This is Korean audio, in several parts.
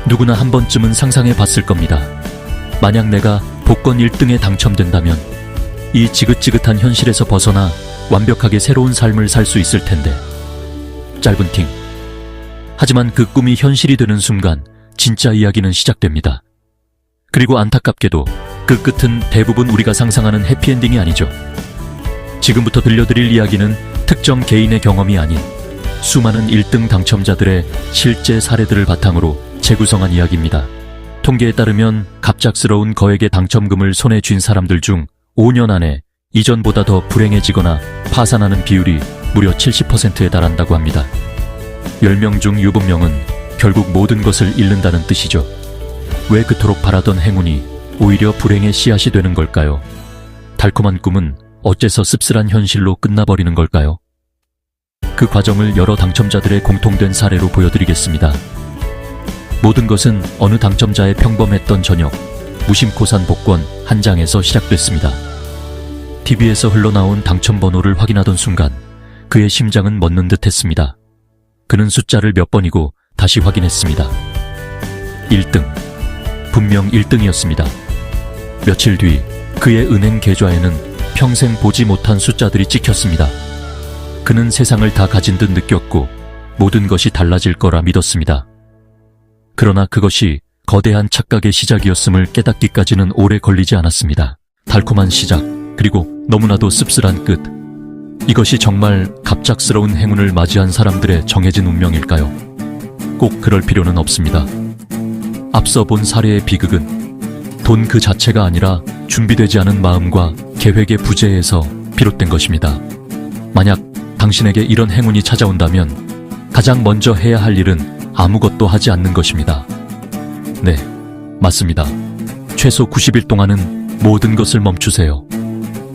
누구나 한 번쯤은 상상해 봤을 겁니다. 만약 내가 복권 1등에 당첨된다면 이 지긋지긋한 현실에서 벗어나 완벽하게 새로운 삶을 살 수 있을 텐데. 짧은 팅. 하지만 그 꿈이 현실이 되는 순간 진짜 이야기는 시작됩니다. 그리고 안타깝게도 그 끝은 대부분 우리가 상상하는 해피엔딩이 아니죠. 지금부터 들려드릴 이야기는 특정 개인의 경험이 아닌 수많은 1등 당첨자들의 실제 사례들을 바탕으로 재구성한 이야기입니다. 통계에 따르면 갑작스러운 거액의 당첨금을 손에 쥔 사람들 중 5년 안에 이전보다 더 불행해지거나 파산하는 비율이 무려 70%에 달한다고 합니다. 10명 중 7명은 결국 모든 것을 잃는다는 뜻이죠. 왜 그토록 바라던 행운이 오히려 불행의 씨앗이 되는 걸까요? 달콤한 꿈은 어째서 씁쓸한 현실로 끝나버리는 걸까요? 그 과정을 여러 당첨자들의 공통된 사례로 보여드리겠습니다. 모든 것은 어느 당첨자의 평범했던 저녁, 무심코 산 복권 한 장에서 시작됐습니다. TV에서 흘러나온 당첨번호를 확인하던 순간 그의 심장은 멎는 듯 했습니다. 그는 숫자를 몇 번이고 다시 확인했습니다. 1등. 분명 1등이었습니다. 며칠 뒤 그의 은행 계좌에는 평생 보지 못한 숫자들이 찍혔습니다. 그는 세상을 다 가진 듯 느꼈고 모든 것이 달라질 거라 믿었습니다. 그러나 그것이 거대한 착각의 시작이었음을 깨닫기까지는 오래 걸리지 않았습니다. 달콤한 시작, 그리고 너무나도 씁쓸한 끝. 이것이 정말 갑작스러운 행운을 맞이한 사람들의 정해진 운명일까요? 꼭 그럴 필요는 없습니다. 앞서 본 사례의 비극은 돈 그 자체가 아니라 준비되지 않은 마음과 계획의 부재에서 비롯된 것입니다. 만약 당신에게 이런 행운이 찾아온다면 가장 먼저 해야 할 일은 아무것도 하지 않는 것입니다. 네, 맞습니다. 최소 90일 동안은 모든 것을 멈추세요.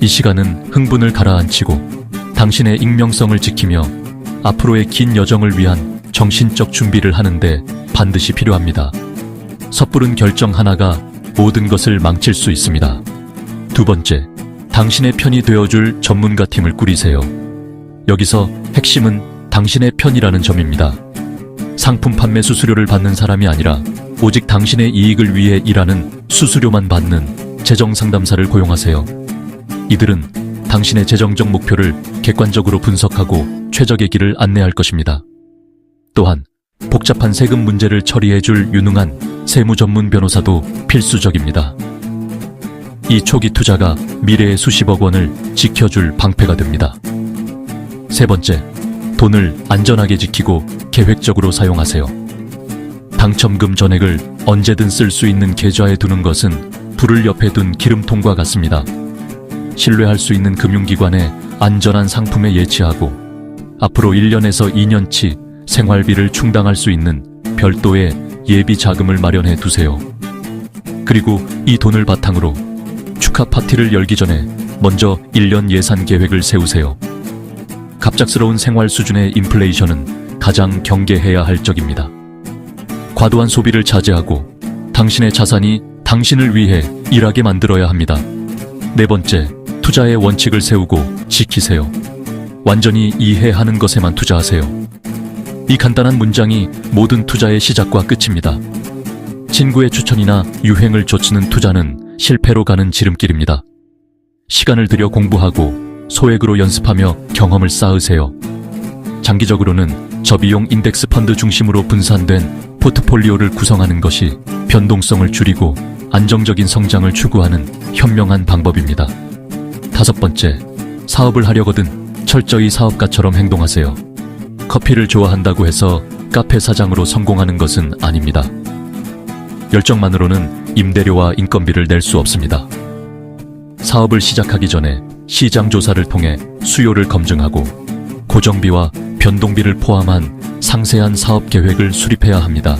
이 시간은 흥분을 가라앉히고 당신의 익명성을 지키며 앞으로의 긴 여정을 위한 정신적 준비를 하는데 반드시 필요합니다. 섣부른 결정 하나가 모든 것을 망칠 수 있습니다. 두 번째, 당신의 편이 되어줄 전문가 팀을 꾸리세요. 여기서 핵심은 당신의 편이라는 점입니다. 상품 판매 수수료를 받는 사람이 아니라 오직 당신의 이익을 위해 일하는 수수료만 받는 재정 상담사를 고용하세요. 이들은 당신의 재정적 목표를 객관적으로 분석하고 최적의 길을 안내할 것입니다. 또한 복잡한 세금 문제를 처리해줄 유능한 세무 전문 변호사도 필수적입니다. 이 초기 투자가 미래의 수십억 원을 지켜줄 방패가 됩니다. 세 번째, 돈을 안전하게 지키고 계획적으로 사용하세요. 당첨금 전액을 언제든 쓸 수 있는 계좌에 두는 것은 불을 옆에 둔 기름통과 같습니다. 신뢰할 수 있는 금융기관에 안전한 상품에 예치하고 앞으로 1년에서 2년치 생활비를 충당할 수 있는 별도의 예비 자금을 마련해 두세요. 그리고 이 돈을 바탕으로 축하 파티를 열기 전에 먼저 1년 예산 계획을 세우세요. 갑작스러운 생활 수준의 인플레이션은 가장 경계해야 할 적입니다. 과도한 소비를 자제하고 당신의 자산이 당신을 위해 일하게 만들어야 합니다. 네 번째, 투자의 원칙을 세우고 지키세요. 완전히 이해하는 것에만 투자하세요. 이 간단한 문장이 모든 투자의 시작과 끝입니다. 친구의 추천이나 유행을 좇는 투자는 실패로 가는 지름길입니다. 시간을 들여 공부하고 소액으로 연습하며 경험을 쌓으세요. 장기적으로는 저비용 인덱스 펀드 중심으로 분산된 포트폴리오를 구성하는 것이 변동성을 줄이고 안정적인 성장을 추구하는 현명한 방법입니다. 다섯 번째, 사업을 하려거든 철저히 사업가처럼 행동하세요. 커피를 좋아한다고 해서 카페 사장으로 성공하는 것은 아닙니다. 열정만으로는 임대료와 인건비를 낼 수 없습니다. 사업을 시작하기 전에 시장 조사를 통해 수요를 검증하고 고정비와 변동비를 포함한 상세한 사업 계획을 수립해야 합니다.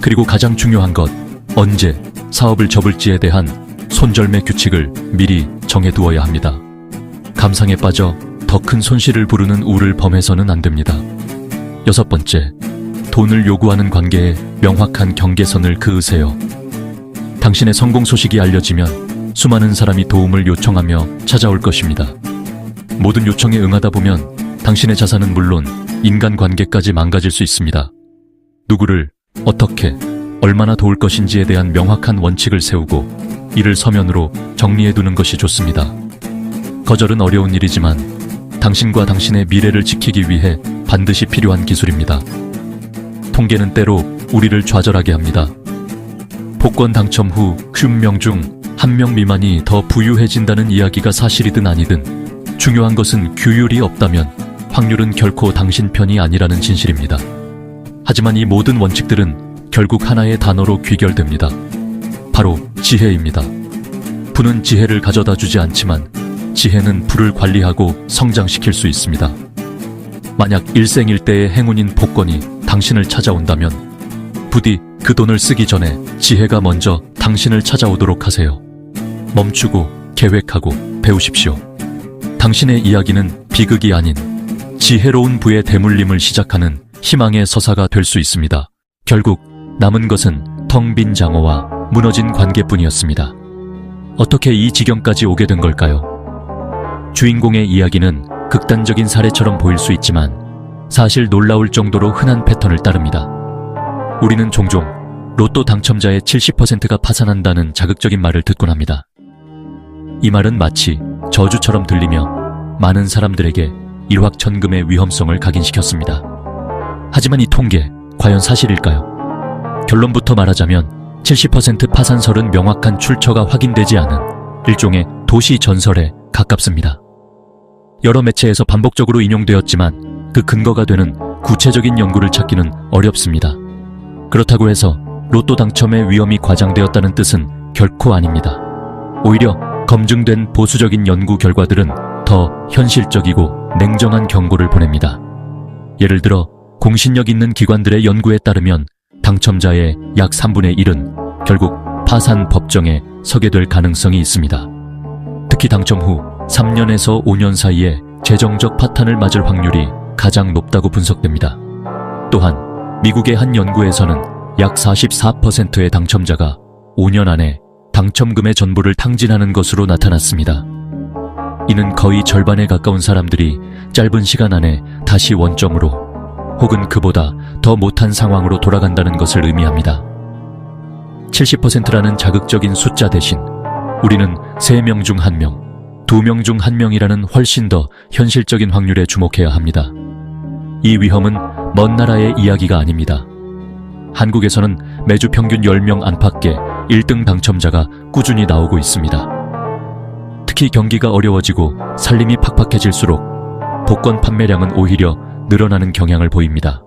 그리고 가장 중요한 것, 언제 사업을 접을지에 대한 손절매 규칙을 미리 정해두어야 합니다. 감상에 빠져 더 큰 손실을 부르는 우를 범해서는 안 됩니다. 여섯 번째, 돈을 요구하는 관계에 명확한 경계선을 그으세요. 당신의 성공 소식이 알려지면 수많은 사람이 도움을 요청하며 찾아올 것입니다. 모든 요청에 응하다 보면 당신의 자산은 물론 인간관계까지 망가질 수 있습니다. 누구를, 어떻게, 얼마나 도울 것인지에 대한 명확한 원칙을 세우고 이를 서면으로 정리해두는 것이 좋습니다. 거절은 어려운 일이지만 당신과 당신의 미래를 지키기 위해 반드시 필요한 기술입니다. 통계는 때로 우리를 좌절하게 합니다. 복권 당첨 후 50명 중 1명 미만이 더 부유해진다는 이야기가 사실이든 아니든 중요한 것은 규율이 없다면 확률은 결코 당신 편이 아니라는 진실입니다. 하지만 이 모든 원칙들은 결국 하나의 단어로 귀결됩니다. 바로 지혜입니다. 부는 지혜를 가져다 주지 않지만 지혜는 부를 관리하고 성장시킬 수 있습니다. 만약 일생일대의 행운인 복권이 당신을 찾아온다면 부디 그 돈을 쓰기 전에 지혜가 먼저 당신을 찾아오도록 하세요. 멈추고 계획하고 배우십시오. 당신의 이야기는 비극이 아닌 지혜로운 부의 대물림을 시작하는 희망의 서사가 될 수 있습니다. 결국 남은 것은 텅 빈 장어와 무너진 관계뿐이었습니다. 어떻게 이 지경까지 오게 된 걸까요? 주인공의 이야기는 극단적인 사례처럼 보일 수 있지만 사실 놀라울 정도로 흔한 패턴을 따릅니다. 우리는 종종 로또 당첨자의 70%가 파산한다는 자극적인 말을 듣곤 합니다. 이 말은 마치 저주처럼 들리며 많은 사람들에게 일확천금의 위험성을 각인시켰습니다. 하지만 이 통계, 과연 사실일까요? 결론부터 말하자면 70% 파산설은 명확한 출처가 확인되지 않은 일종의 도시 전설에 가깝습니다. 여러 매체에서 반복적으로 인용되었지만 그 근거가 되는 구체적인 연구를 찾기는 어렵습니다. 그렇다고 해서 로또 당첨의 위험이 과장되었다는 뜻은 결코 아닙니다. 오히려 검증된 보수적인 연구 결과들은 더 현실적이고 냉정한 경고를 보냅니다. 예를 들어 공신력 있는 기관들의 연구에 따르면 당첨자의 약 3분의 1은 결국 파산 법정에 서게 될 가능성이 있습니다. 특히 당첨 후 3년에서 5년 사이에 재정적 파탄을 맞을 확률이 가장 높다고 분석됩니다. 또한 미국의 한 연구에서는 약 44%의 당첨자가 5년 안에 당첨금의 전부를 탕진하는 것으로 나타났습니다. 이는 거의 절반에 가까운 사람들이 짧은 시간 안에 다시 원점으로 혹은 그보다 더 못한 상황으로 돌아간다는 것을 의미합니다. 70%라는 자극적인 숫자 대신 우리는 3명 중 1명, 2명 중 1명이라는 훨씬 더 현실적인 확률에 주목해야 합니다. 이 위험은 먼 나라의 이야기가 아닙니다. 한국에서는 매주 평균 10명 안팎의 1등 당첨자가 꾸준히 나오고 있습니다. 특히 경기가 어려워지고 살림이 팍팍해질수록 복권 판매량은 오히려 늘어나는 경향을 보입니다.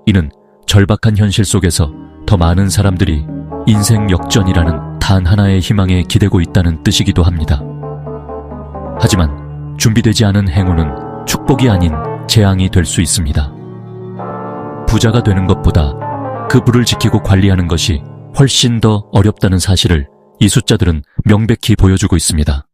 이는 절박한 현실 속에서 더 많은 사람들이 인생 역전이라는 단 하나의 희망에 기대고 있다는 뜻이기도 합니다. 하지만 준비되지 않은 행운은 축복이 아닌 재앙이 될 수 있습니다. 부자가 되는 것보다 그 부를 지키고 관리하는 것이 훨씬 더 어렵다는 사실을 이 숫자들은 명백히 보여주고 있습니다.